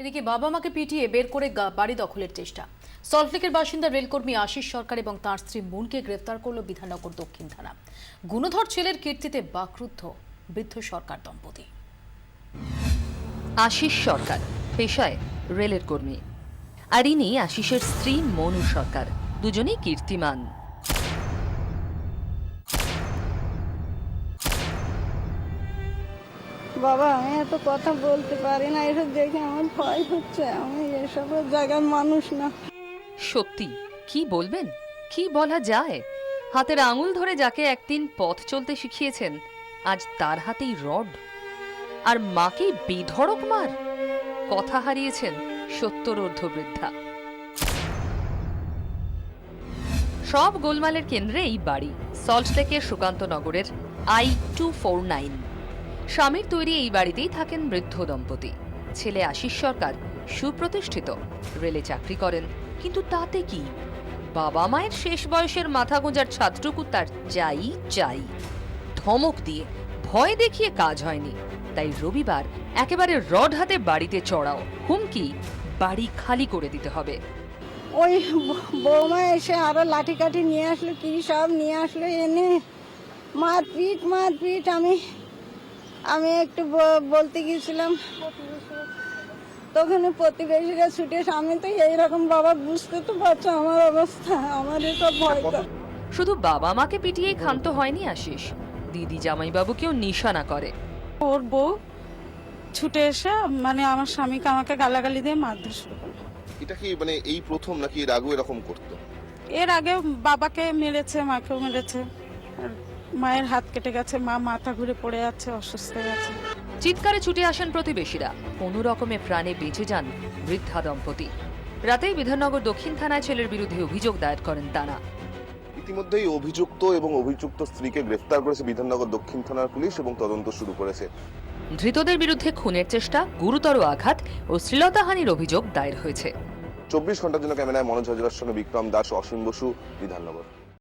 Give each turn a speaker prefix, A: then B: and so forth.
A: এদিকে বাবা মাকে পিটিয়ে বের করে বাড়ি দখলের চেষ্টা। সল্টলেকের বাসিন্দা রেলকর্মী আশিস সরকার এবং তাঁর স্ত্রী মুনকে গ্রেফতার করল বিধাননগর দক্ষিণ থানা। গুণধর ছেলের কীর্তিতে বাকরুদ্ধ বৃদ্ধ সরকার দম্পতি।
B: আশিস সরকার পেশায় রেলের কর্মী, আর ইনি আশিসের স্ত্রী মনু সরকার, দুজনেই কীর্তিমান।
C: বাবা, আমি এত কথা বলতে পারি না, এসব দেখে আমার ভয় হচ্ছে। আমি এসব জায়গার মানুষ না।
B: সত্যি কি বলবেন, কি বলা যায়? হাতের আঙুল ধরে যাকে একদিন পথ চলতে শিখিয়েছেন, আজ তার হাতেই রড, আর মাকেই বেধড়ক মার। কথা হারিয়েছেন 70 ঊর্ধ্ব বৃদ্ধা। সব গোলমালের কেন্দ্রে এই বাড়ি সল্টলেকের সুকান্তনগরের I-249। স্বামীর তৈরি এই বাড়িতেই থাকেন বৃদ্ধ দম্পতি। ছেলে আশিস সরকার সুপ্রতিষ্ঠিত, রেলে চাকরি করেন, কিন্তু তাতে কি? বাবা মায়ের শেষ বয়সের মাথা গোঁজার ছাদটুকু তার চাই চাই। ধমক দিয়ে ভয় দেখিয়ে কাজ হয়নি, তাই রবিবার একেবারে রড হাতে বাড়িতে চড়াও, হুমকি বাড়ি খালি করে দিতে হবে।
C: ওই বৌমা এসে আরো লাঠি কাঠি নিয়ে আসলো, কি সব নিয়ে আসলো, এনে মারপিট। আমি একটু বলতে গিয়েছিলাম, তখন প্রতিবেশীরা ছুটে, আমি তো এইরকম, বাবা বুঝতে তো পারছো আমার অবস্থা, আমার এসব ভয়।
B: শুধু বাবা মাকে পিটিয়েই ক্ষান্ত হয়নি আশিস, দিদি জামাইবাবুকেও নিশানা করে।
D: ওর বউ ছুটে এসে আমার স্বামীকে আমাকে গালাগালি দিয়ে মারধর শুরু করলো।
E: এটা কি এই প্রথম নাকি এর আগেও এরকম করতো?
D: এর আগে বাবাকে মেরেছে, মাকেও মেরেছে, আর মায়ের হাত কেটে গেছে, মা মাথা ঘুরে পড়ে যাচ্ছে, অসুস্থ হয়ে গেছে।
B: চিৎকারে ছুটে আসেন প্রতিবেশীরা, কোনো রকমে প্রাণে বেঁচে যান বৃদ্ধা দম্পতি। রাতেই বিধাননগর দক্ষিণ থানায় ছেলের বিরুদ্ধে অভিযোগ দায়ের করেন তারা।
E: ইতিমধ্যেই অভিযুক্ত এবং অভিযুক্ত স্ত্রীকে গ্রেফতার করেছে বিধাননগর দক্ষিণ থানার পুলিশ এবং তদন্ত শুরু করেছে।
B: ধৃতদের বিরুদ্ধে খুনের চেষ্টা, গুরুতর আঘাত ও শ্লীলতাহানির অভিযোগ দায়ের হয়েছে।
E: 24 ঘন্টার জন্য ক্যামেরায় মনোজ হাজরার সঙ্গে বিক্রম দাস, অসীম বসু, বিধাননগর।